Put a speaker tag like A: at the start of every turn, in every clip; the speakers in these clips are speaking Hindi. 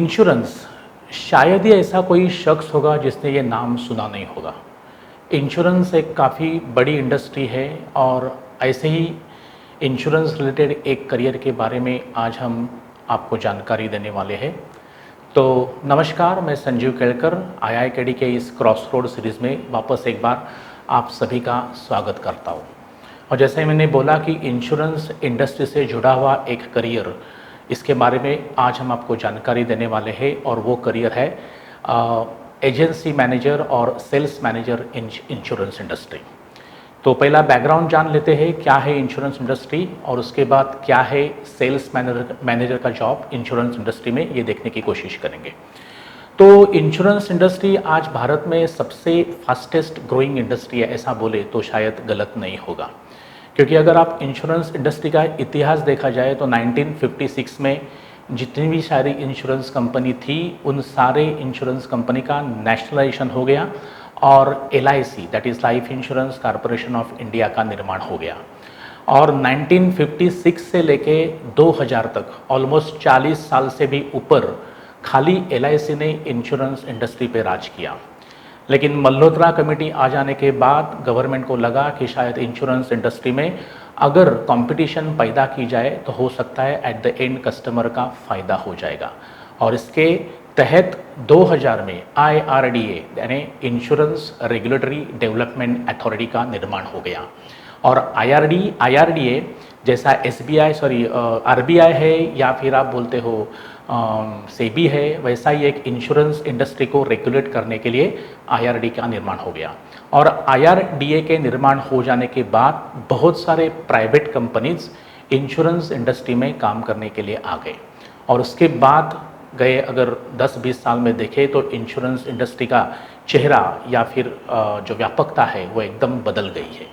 A: इंश्योरेंस, शायद ही ऐसा कोई शख्स होगा जिसने ये नाम सुना नहीं होगा। इंश्योरेंस एक काफ़ी बड़ी इंडस्ट्री है और ऐसे ही इंश्योरेंस रिलेटेड एक करियर के बारे में आज हम आपको जानकारी देने वाले हैं। तो नमस्कार, मैं संजीव केलकर IIKD के इस क्रॉस रोड सीरीज़ में वापस एक बार आप सभी का स्वागत करता हूँ। और जैसे मैंने बोला कि इंश्योरेंस इंडस्ट्री से जुड़ा हुआ एक करियर, इसके बारे में आज हम आपको जानकारी देने वाले हैं और वो करियर है एजेंसी मैनेजर और sales manager in insurance industry. तो पहला बैकग्राउंड जान लेते हैं, क्या है इंश्योरेंस इंडस्ट्री, और उसके बाद क्या है सेल्स मैनेजर का जॉब इंश्योरेंस इंडस्ट्री में, ये देखने की कोशिश करेंगे। तो इंश्योरेंस इंडस्ट्री आज भारत में सबसे फास्टेस्ट ग्रोइंग इंडस्ट्री है, ऐसा बोले तो शायद गलत नहीं होगा। क्योंकि अगर आप इंश्योरेंस इंडस्ट्री का इतिहास देखा जाए तो 1956 में जितनी भी सारी इंश्योरेंस कंपनी थी, उन सारे इंश्योरेंस कंपनी का नेशनलाइजेशन हो गया और LIC that is life insurance corporation of India का निर्माण हो गया। और 1956 से लेके 2000 तक ऑलमोस्ट 40 साल से भी ऊपर खाली LIC ने इंश्योरेंस इंडस्ट्री पे राज किया। लेकिन मल्होत्रा कमेटी आ जाने के बाद गवर्नमेंट को लगा कि शायद इंश्योरेंस इंडस्ट्री में अगर कंपटीशन पैदा की जाए तो हो सकता है एट द एंड कस्टमर का फ़ायदा हो जाएगा। और इसके तहत 2000 में IRDA यानी इंश्योरेंस रेगुलेटरी डेवलपमेंट अथॉरिटी का निर्माण हो गया। और IRDA जैसा RBI है या फिर आप बोलते हो सेबी है, वैसा ही एक इंश्योरेंस इंडस्ट्री को रेगुलेट करने के लिए IRDA का निर्माण हो गया। और IRDA के निर्माण हो जाने के बाद बहुत सारे प्राइवेट कंपनीज इंश्योरेंस इंडस्ट्री में काम करने के लिए आ गए। और उसके बाद गए अगर 10-20 साल में देखें तो इंश्योरेंस इंडस्ट्री का चेहरा या फिर जो व्यापकता है वो एकदम बदल गई है।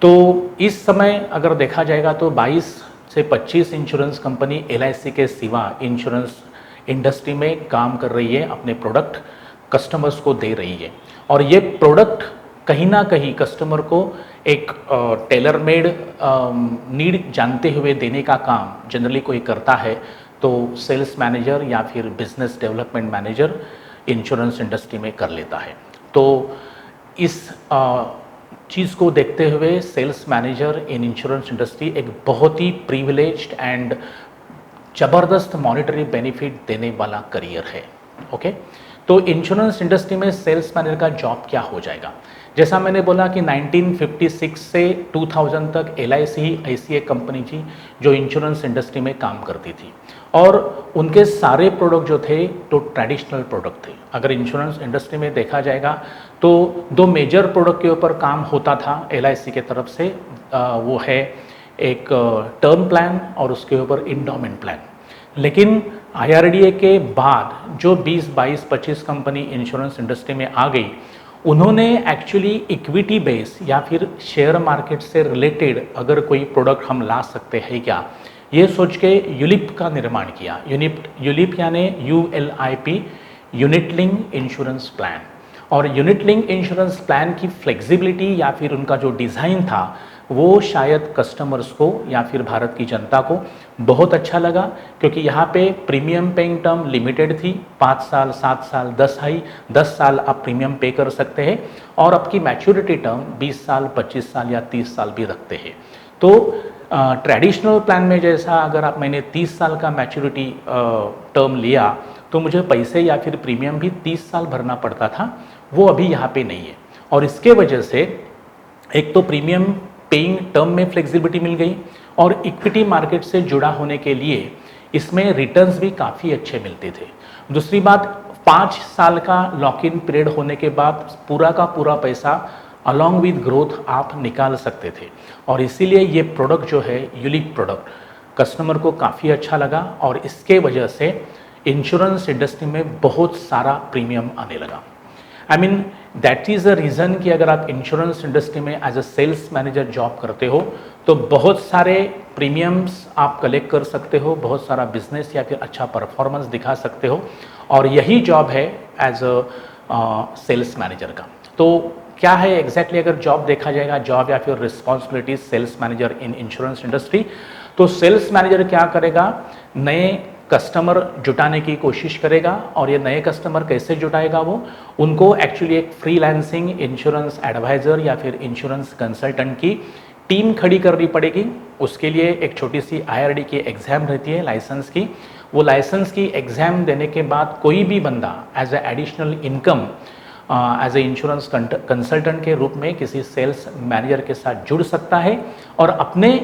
A: तो इस समय अगर देखा जाएगा तो 22 से 25 इंश्योरेंस कंपनी LIC के सिवा इंश्योरेंस इंडस्ट्री में काम कर रही है, अपने प्रोडक्ट कस्टमर्स को दे रही है। और ये प्रोडक्ट कहीं ना कहीं कस्टमर को एक टेलर मेड नीड जानते हुए देने का काम जनरली कोई करता है तो सेल्स मैनेजर या फिर business development manager insurance industry में कर लेता है। तो इस चीज़ को देखते हुए sales manager in insurance industry एक बहुत ही प्रिविलेज्ड एंड ज़बरदस्त मॉनिटरी बेनिफिट देने वाला करियर है। ओके, तो इंश्योरेंस इंडस्ट्री में सेल्स मैनेजर का जॉब क्या हो जाएगा। जैसा मैंने बोला कि 1956 से 2000 तक LIC ही ऐसी एक कंपनी थी जो इंश्योरेंस इंडस्ट्री में काम करती थी और उनके सारे प्रोडक्ट जो थे तो ट्रेडिशनल प्रोडक्ट थे। अगर इंश्योरेंस इंडस्ट्री में देखा जाएगा तो दो मेजर प्रोडक्ट के ऊपर काम होता था LIC के तरफ से, वो है एक टर्म प्लान और उसके ऊपर इंडोमेंट प्लान। लेकिन IRDA के बाद जो 20, 22, 25 कंपनी इंश्योरेंस इंडस्ट्री में आ गई, उन्होंने एक्चुअली इक्विटी बेस या फिर शेयर मार्केट से रिलेटेड अगर कोई प्रोडक्ट हम ला सकते हैं क्या, ये सोच के यूलिप का निर्माण किया। यूलिप यानी ULIP, unit link insurance plan. और यूनिट लिंक इंश्योरेंस प्लान की फ्लेक्सिबिलिटी या फिर उनका जो डिज़ाइन था वो शायद कस्टमर्स को या फिर भारत की जनता को बहुत अच्छा लगा, क्योंकि यहाँ पे प्रीमियम पेइंग टर्म लिमिटेड थी। 5 साल, 7 साल, 10 साल आप प्रीमियम पे कर सकते हैं और आपकी मैच्योरिटी टर्म 20 साल, 25 साल या 30 साल भी रखते हैं। तो ट्रेडिशनल प्लान में जैसा अगर मैंने 30 साल का मैच्योरिटी टर्म लिया तो मुझे पैसे या फिर प्रीमियम भी 30 साल भरना पड़ता था, वो अभी यहाँ पे नहीं है। और इसके वजह से एक तो प्रीमियम पेइंग टर्म में फ्लेक्सिबिलिटी मिल गई और इक्विटी मार्केट से जुड़ा होने के लिए इसमें रिटर्न्स भी काफ़ी अच्छे मिलते थे। दूसरी बात, 5 साल का लॉक इन पीरियड होने के बाद पूरा का पूरा पैसा अलॉन्ग विद ग्रोथ आप निकाल सकते थे। और इसीलिए ये प्रोडक्ट जो है यूलिप प्रोडक्ट कस्टमर को काफ़ी अच्छा लगा और इसके वजह से इंश्योरेंस इंडस्ट्री में बहुत सारा प्रीमियम आने लगा। I mean that is a reason कि अगर आप इंश्योरेंस इंडस्ट्री में as a sales manager job करते हो तो बहुत सारे प्रीमियम्स आप कलेक्ट कर सकते हो, बहुत सारा बिजनेस या फिर अच्छा परफॉर्मेंस दिखा सकते हो। और यही जॉब है एज अ सेल्स मैनेजर का। तो क्या है एग्जैक्टली अगर जॉब देखा जाएगा, जॉब या फिर responsibilities sales manager in insurance industry, तो सेल्स मैनेजर क्या करेगा, नए कस्टमर जुटाने की कोशिश करेगा। और ये नए कस्टमर कैसे जुटाएगा वो, उनको एक्चुअली एक फ्रीलांसिंग इंश्योरेंस एडवाइज़र या फिर इंश्योरेंस कंसल्टेंट की टीम खड़ी करनी पड़ेगी। उसके लिए एक छोटी सी IRD की एग्ज़ाम रहती है लाइसेंस की। वो लाइसेंस की एग्ज़ाम देने के बाद कोई भी बंदा as a additional income as a insurance consultant के रूप में किसी सेल्स मैनेजर के साथ जुड़ सकता है और अपने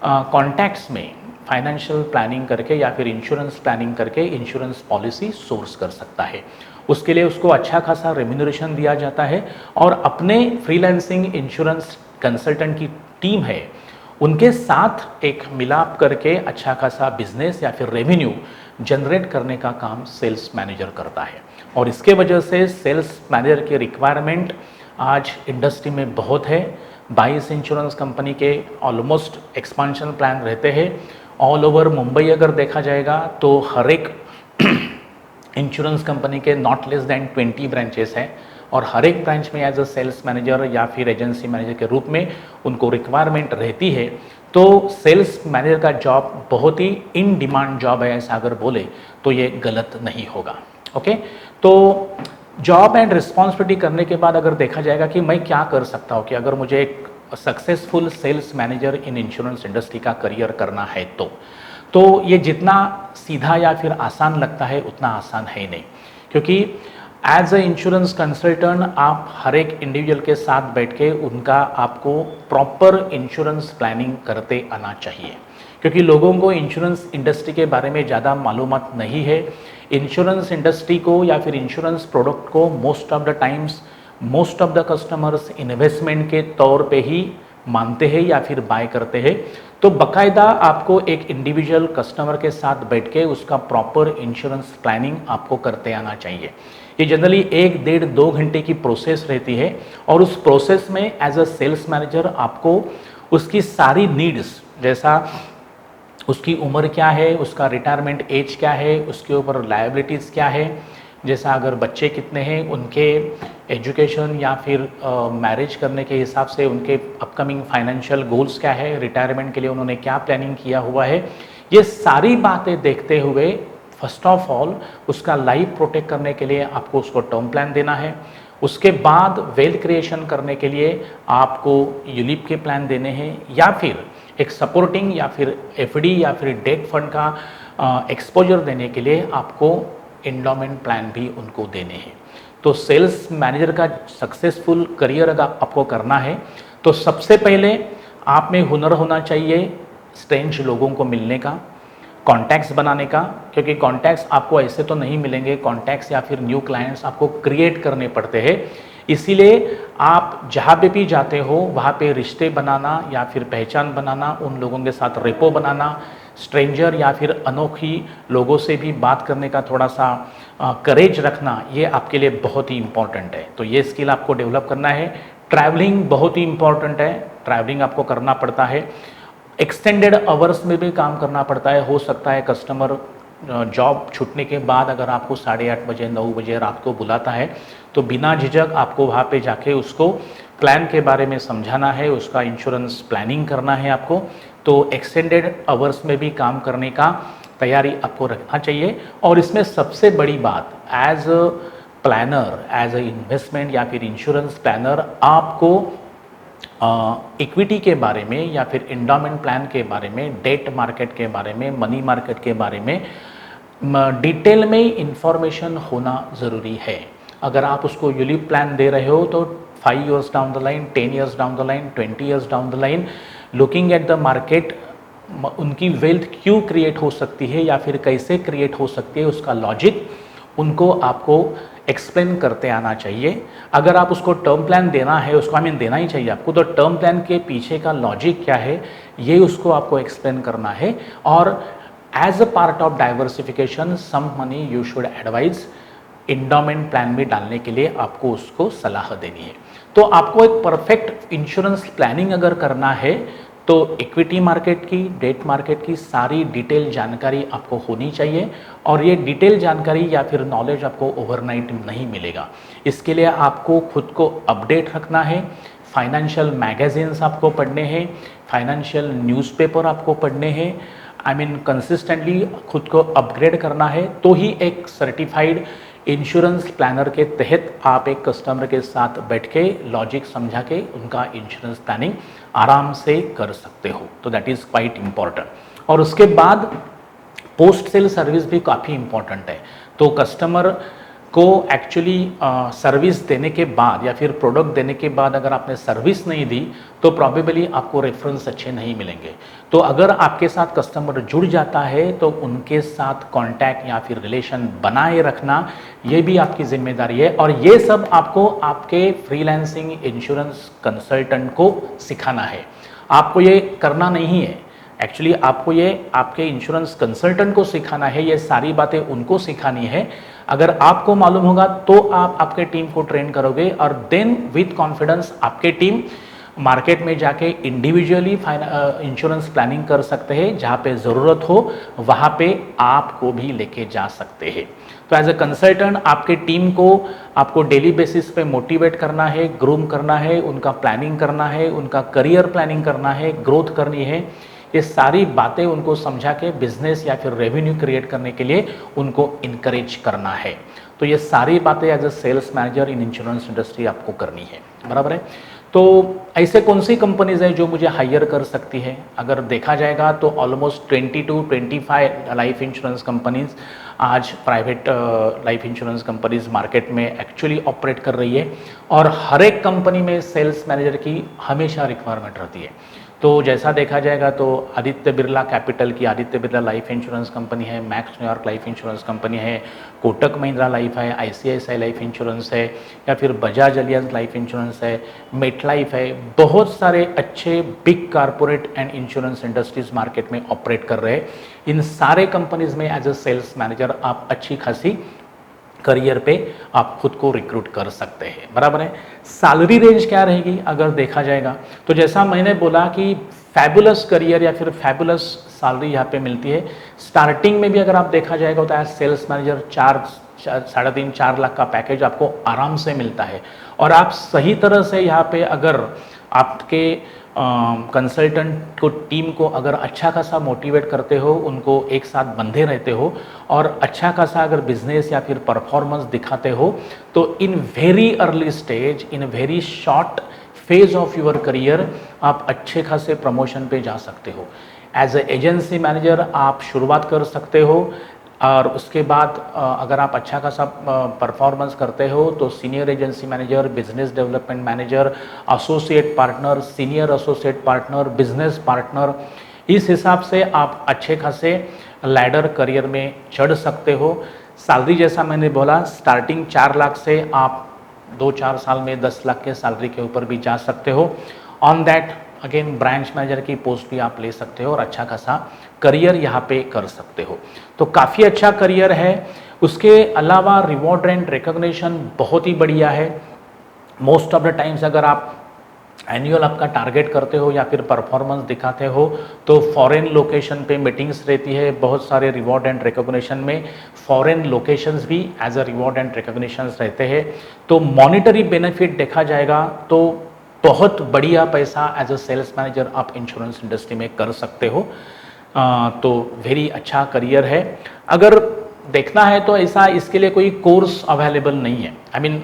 A: कॉन्टैक्ट्स में फाइनेंशियल प्लानिंग करके या फिर इंश्योरेंस प्लानिंग करके इंश्योरेंस पॉलिसी सोर्स कर सकता है। उसके लिए उसको अच्छा खासा रेम्यूनरेशन दिया जाता है और अपने फ्रीलांसिंग इंश्योरेंस कंसल्टेंट की टीम है उनके साथ एक मिलाप करके अच्छा खासा बिजनेस या फिर रेवेन्यू जनरेट करने का काम सेल्स मैनेजर करता है। और इसके वजह से सेल्स मैनेजर की रिक्वायरमेंट आज इंडस्ट्री में बहुत है। 22 इंश्योरेंस कंपनी के ऑलमोस्ट एक्सपांशन प्लान रहते हैं। ऑल ओवर मुंबई अगर देखा जाएगा तो हर एक इंश्योरेंस कंपनी के नॉट लेस दैन 20 ब्रांचेस हैं और हर एक ब्रांच में एज अ सेल्स मैनेजर या फिर एजेंसी मैनेजर के रूप में उनको रिक्वायरमेंट रहती है। तो सेल्स मैनेजर का जॉब बहुत ही इन डिमांड जॉब है, ऐसा अगर बोले तो ये गलत नहीं होगा। ओके, तो जॉब एंड रिस्पॉन्सिबिलिटी करने के बाद अगर देखा जाएगा कि मैं क्या कर सकता हूँ कि अगर मुझे एक successful sales manager in insurance industry का करियर करना है तो ये जितना सीधा या फिर आसान लगता है उतना आसान है नहीं। क्योंकि एज अ इंश्योरेंस कंसल्टेंट आप हर एक इंडिविजुअल के साथ बैठ के उनका आपको प्रॉपर इंश्योरेंस प्लानिंग करते आना चाहिए। क्योंकि लोगों को इंश्योरेंस इंडस्ट्री के बारे में ज़्यादा मालूमात नहीं है। इंश्योरेंस इंडस्ट्री को या फिर इंश्योरेंस प्रोडक्ट को most of the times most of the customers investment के तौर पे ही मानते हैं या फिर बाय करते हैं। तो बकायदा आपको एक इंडिविजुअल कस्टमर के साथ बैठ के उसका प्रॉपर इंश्योरेंस प्लानिंग आपको करते आना चाहिए। ये जनरली 1-1.5-2 घंटे की प्रोसेस रहती है और उस प्रोसेस में एज अ सेल्स मैनेजर आपको उसकी सारी नीड्स, जैसा उसकी उम्र क्या है, उसका रिटायरमेंट एज क्या है, उसके ऊपर लायबिलिटीज़ क्या है, जैसा अगर बच्चे कितने हैं, उनके एजुकेशन या फिर मैरिज करने के हिसाब से उनके अपकमिंग फाइनेंशियल गोल्स क्या है, रिटायरमेंट के लिए उन्होंने क्या प्लानिंग किया हुआ है, ये सारी बातें देखते हुए फर्स्ट ऑफ ऑल उसका लाइफ प्रोटेक्ट करने के लिए आपको उसको टर्म प्लान देना है। उसके बाद वेल्थ क्रिएशन करने के लिए आपको यूलिप के प्लान देने हैं या फिर एक सपोर्टिंग या फिर FD या फिर डेट फंड का एक्सपोजर देने के लिए आपको एंडोमेंट प्लान भी उनको देने हैं। तो सेल्स मैनेजर का सक्सेसफुल करियर अगर आपको करना है तो सबसे पहले आप में हुनर होना चाहिए स्ट्रेंज लोगों को मिलने का, कॉन्टैक्ट्स बनाने का। क्योंकि कॉन्टैक्ट्स आपको ऐसे तो नहीं मिलेंगे, कॉन्टैक्ट्स या फिर न्यू क्लाइंट्स आपको क्रिएट करने पड़ते हैं। इसीलिए आप जहाँ पे भी जाते हो वहाँ पे रिश्ते बनाना या फिर पहचान बनाना, उन लोगों के साथ रेपो बनाना, स्ट्रेंजर या फिर अनोखी लोगों से भी बात करने का थोड़ा सा करेज रखना, ये आपके लिए बहुत ही इम्पॉर्टेंट है। तो ये स्किल आपको डेवलप करना है। ट्रैवलिंग बहुत ही इम्पॉर्टेंट है, ट्रैवलिंग आपको करना पड़ता है, एक्सटेंडेड आवर्स में भी काम करना पड़ता है। हो सकता है कस्टमर जॉब छूटने के बाद अगर आपको 8:30 बजे 9 बजे रात को बुलाता है तो बिना झिझक आपको वहाँ पे जाके उसको प्लान के बारे में समझाना है, उसका इंश्योरेंस प्लानिंग करना है आपको। तो एक्सटेंडेड आवर्स में भी काम करने का तैयारी आपको रखना चाहिए। और इसमें सबसे बड़ी बात, as a planner, as a investment या फिर इंश्योरेंस प्लानर, आपको इक्विटी के बारे में या फिर एंडोमेंट प्लान के बारे में, डेट मार्केट के बारे में, मनी मार्केट के बारे में डिटेल में इंफॉर्मेशन होना ज़रूरी है। अगर आप उसको यूलिप प्लान दे रहे हो तो 5 years down the line, 10 years down the line, 20 years down the line, looking at the market, उनकी वेल्थ क्यों क्रिएट हो सकती है या फिर कैसे क्रिएट हो सकती है, उसका लॉजिक उनको आपको एक्सप्लेन करते आना चाहिए। अगर आप उसको टर्म प्लान देना है, उसको देना ही चाहिए आपको, तो टर्म प्लान के पीछे का लॉजिक क्या है ये उसको आपको एक्सप्लेन करना है। और as a part of diversification some money you should advise endowment plan में डालने के लिए आपको उसको सलाह देनी है। तो आपको एक परफेक्ट इंश्योरेंस प्लानिंग अगर करना है तो इक्विटी मार्केट की, डेट मार्केट की सारी डिटेल जानकारी आपको होनी चाहिए। और ये डिटेल जानकारी या फिर नॉलेज आपको ओवरनाइट नहीं मिलेगा। इसके लिए आपको खुद को अपडेट रखना है। फाइनेंशियल मैगजीन्स आपको पढ़ने हैं, फाइनेंशियल न्यूज़पेपर आपको पढ़ने हैं, आई मीन कंसिस्टेंटली खुद को अपग्रेड करना है, तो ही एक सर्टिफाइड इंश्योरेंस प्लानर के तहत आप एक कस्टमर के साथ बैठ के लॉजिक समझा के उनका इंश्योरेंस प्लानिंग आराम से कर सकते हो। तो दैट इज़ क्वाइट इम्पॉर्टेंट। और उसके बाद पोस्ट सेल सर्विस भी काफ़ी इम्पॉर्टेंट है। तो कस्टमर को एक्चुअली सर्विस देने के बाद या फिर प्रोडक्ट देने के बाद अगर आपने सर्विस नहीं दी तो प्रॉबेबली आपको रेफरेंस अच्छे नहीं मिलेंगे। तो अगर आपके साथ कस्टमर जुड़ जाता है तो उनके साथ कांटेक्ट या फिर रिलेशन बनाए रखना ये भी आपकी जिम्मेदारी है। और ये सब आपको आपके फ्रीलांसिंग इंश्योरेंस कंसल्टेंट को सिखाना है, आपको ये करना नहीं है। एक्चुअली आपको ये आपके इंश्योरेंस कंसल्टेंट को सिखाना है, ये सारी बातें उनको सिखानी है। अगर आपको मालूम होगा तो आप आपके टीम को ट्रेन करोगे और देन विद कॉन्फिडेंस आपके टीम मार्केट में जाके इंडिविजुअली इंश्योरेंस प्लानिंग कर सकते हैं। जहाँ पे ज़रूरत हो वहाँ पे आपको भी लेके जा सकते हैं। तो एज ए कंसल्टेंट आपके टीम को आपको डेली बेसिस पे मोटिवेट करना है, ग्रूम करना है, उनका प्लानिंग करना है, उनका करियर प्लानिंग करना है, ग्रोथ करनी है। ये सारी बातें उनको समझा के बिजनेस या फिर रेवेन्यू क्रिएट करने के लिए उनको इनकरेज करना है। तो ये सारी बातें as a sales manager in insurance industry आपको करनी है, बराबर है। तो ऐसे कौन सी कंपनीज है जो मुझे हायर कर सकती है? अगर देखा जाएगा तो almost 20 to 25 life insurance companies आज private life insurance companies market में एक्चुअली ऑपरेट कर रही है। और हर एक कंपनी में सेल्स मैनेजर की हमेशा रिक्वायरमेंट रहती है। तो जैसा देखा जाएगा तो आदित्य बिरला कैपिटल की Aditya Birla life insurance company है, Max New York life insurance company है, कोटक महिंद्रा लाइफ है, आईसीआईसीआई लाइफ इंश्योरेंस है, या फिर बजाज अलियांज लाइफ इंश्योरेंस है, मेट लाइफ है। बहुत सारे अच्छे big corporate and insurance industries market में ऑपरेट कर रहे हैं। इन सारे कंपनीज में एज अ सेल्स मैनेजर आप अच्छी खासी करियर पे आप खुद को रिक्रूट कर सकते हैं, बराबर है। सैलरी रेंज क्या रहेगी अगर देखा जाएगा तो जैसा मैंने बोला कि फैबुलस करियर या फिर फैबुलस सैलरी यहाँ पे मिलती है। स्टार्टिंग में भी अगर आप देखा जाएगा तो एज सेल्स मैनेजर 3.5-4 लाख का पैकेज आपको आराम से मिलता है। और आप सही तरह से यहाँ पे अगर आपके कंसल्टेंट को टीम को अगर अच्छा खासा मोटिवेट करते हो, उनको एक साथ बंधे रहते हो और अच्छा खासा अगर बिजनेस या फिर परफॉर्मेंस दिखाते हो तो in very early stage, in very short phase of your career आप अच्छे खासे प्रमोशन पे जा सकते हो। एज ए एजेंसी मैनेजर आप शुरुआत कर सकते हो और उसके बाद अगर आप अच्छा खासा परफॉर्मेंस करते हो तो senior agency manager, business development manager, associate partner, senior associate partner, business partner, इस हिसाब से आप अच्छे खासे लैडर करियर में चढ़ सकते हो। सैलरी जैसा मैंने बोला स्टार्टिंग 4 लाख से आप 2-4 साल में 10 लाख के सैलरी के ऊपर भी जा सकते हो। On that again branch manager की पोस्ट भी आप ले सकते हो और अच्छा खासा करियर यहाँ पे कर सकते हो। तो काफ़ी अच्छा करियर है। उसके अलावा रिवॉर्ड एंड रिकॉग्निशन बहुत ही बढ़िया है। मोस्ट ऑफ द टाइम्स अगर आप एनुअल आपका टारगेट करते हो या फिर परफॉर्मेंस दिखाते हो तो फॉरेन लोकेशन पे मीटिंग्स रहती है। बहुत सारे रिवॉर्ड एंड रिकॉग्निशन में फॉरेन लोकेशंस भी as a reward and recognitions रहते हैं। तो मॉनिटरी बेनिफिट देखा जाएगा तो बहुत बढ़िया पैसा एज अ सेल्स मैनेजर आप इंश्योरेंस इंडस्ट्री में कर सकते हो। तो वेरी अच्छा करियर है। अगर देखना है तो ऐसा इसके लिए कोई कोर्स अवेलेबल नहीं है। आई मीन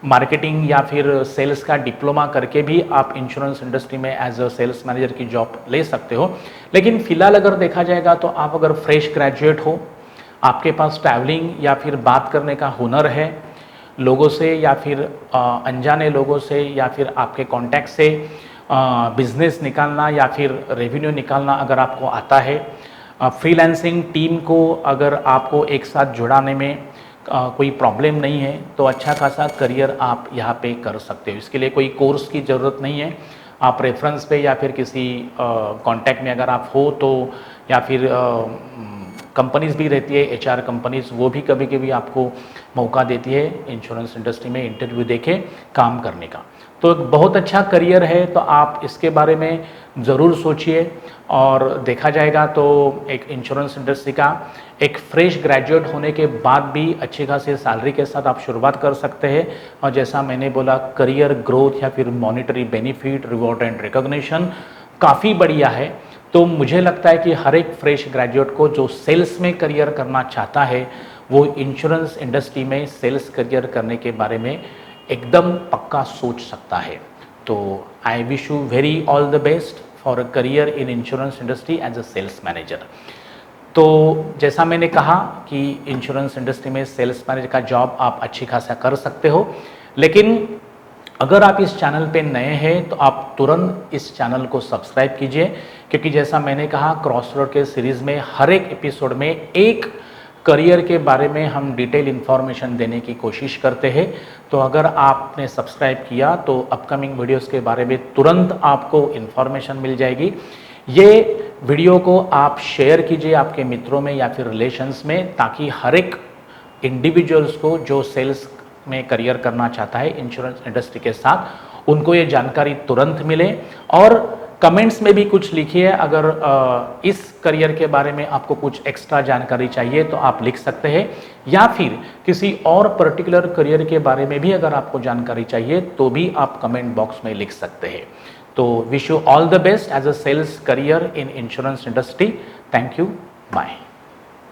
A: मार्केटिंग या फिर सेल्स का डिप्लोमा करके भी आप इंश्योरेंस इंडस्ट्री में एज अ सेल्स मैनेजर की जॉब ले सकते हो। लेकिन फिलहाल अगर देखा जाएगा तो आप अगर फ्रेश ग्रेजुएट हो, आपके पास ट्रैवलिंग या फिर बात करने का हुनर है लोगों से या फिर अनजाने लोगों से या फिर आपके कॉन्टैक्ट से बिजनेस निकालना या फिर रेवेन्यू निकालना अगर आपको आता है, फ्रीलांसिंग टीम को अगर आपको एक साथ जुड़ाने में कोई प्रॉब्लम नहीं है तो अच्छा खासा करियर आप यहाँ पे कर सकते हो। इसके लिए कोई कोर्स की ज़रूरत नहीं है। आप रेफरेंस पे या फिर किसी कांटेक्ट में अगर आप हो तो या फिर कंपनीज भी रहती है, एचआर कंपनीज, वो भी कभी कभी आपको मौका देती है इंश्योरेंस इंडस्ट्री में इंटरव्यू देके काम करने का। तो एक बहुत अच्छा करियर है। तो आप इसके बारे में ज़रूर सोचिए। और देखा जाएगा तो एक इंश्योरेंस इंडस्ट्री का एक फ्रेश ग्रेजुएट होने के बाद भी अच्छी खासी सैलरी के साथ आप शुरुआत कर सकते हैं। और जैसा मैंने बोला करियर ग्रोथ या फिर monetary benefit, reward and recognition काफ़ी बढ़िया है। तो मुझे लगता है कि हर एक फ्रेश ग्रेजुएट को जो सेल्स में करियर करना चाहता है वो इंश्योरेंस इंडस्ट्री में सेल्स करियर करने के बारे में एकदम पक्का सोच सकता है। तो I wish you very all the best for a career in insurance industry as a sales manager. तो जैसा मैंने कहा कि इंश्योरेंस इंडस्ट्री में सेल्स मैनेजर का जॉब आप अच्छी खासा कर सकते हो, लेकिन अगर आप इस चैनल पे नए हैं तो आप तुरंत इस चैनल को सब्सक्राइब कीजिए, क्योंकि जैसा मैंने कहा क्रॉसरोड के सीरीज़ में हर एक एपिसोड में एक करियर के बारे में हम डिटेल इन्फॉर्मेशन देने की कोशिश करते हैं। तो अगर आपने सब्सक्राइब किया तो अपकमिंग वीडियोस के बारे में तुरंत आपको इन्फॉर्मेशन मिल जाएगी। ये वीडियो को आप शेयर कीजिए आपके मित्रों में या फिर रिलेशंस में, ताकि हर एक इंडिविजुअल्स को जो सेल्स में करियर करना चाहता है इंश्योरेंस इंडस्ट्री के साथ, उनको ये जानकारी तुरंत मिले। और कमेंट्स में भी कुछ लिखिए, अगर इस करियर के बारे में आपको कुछ एक्स्ट्रा जानकारी चाहिए तो आप लिख सकते हैं, या फिर किसी और पर्टिकुलर करियर के बारे में भी अगर आपको जानकारी चाहिए तो भी आप कमेंट बॉक्स में लिख सकते हैं। तो wish you all the best as a sales career in insurance industry. Thank you, bye.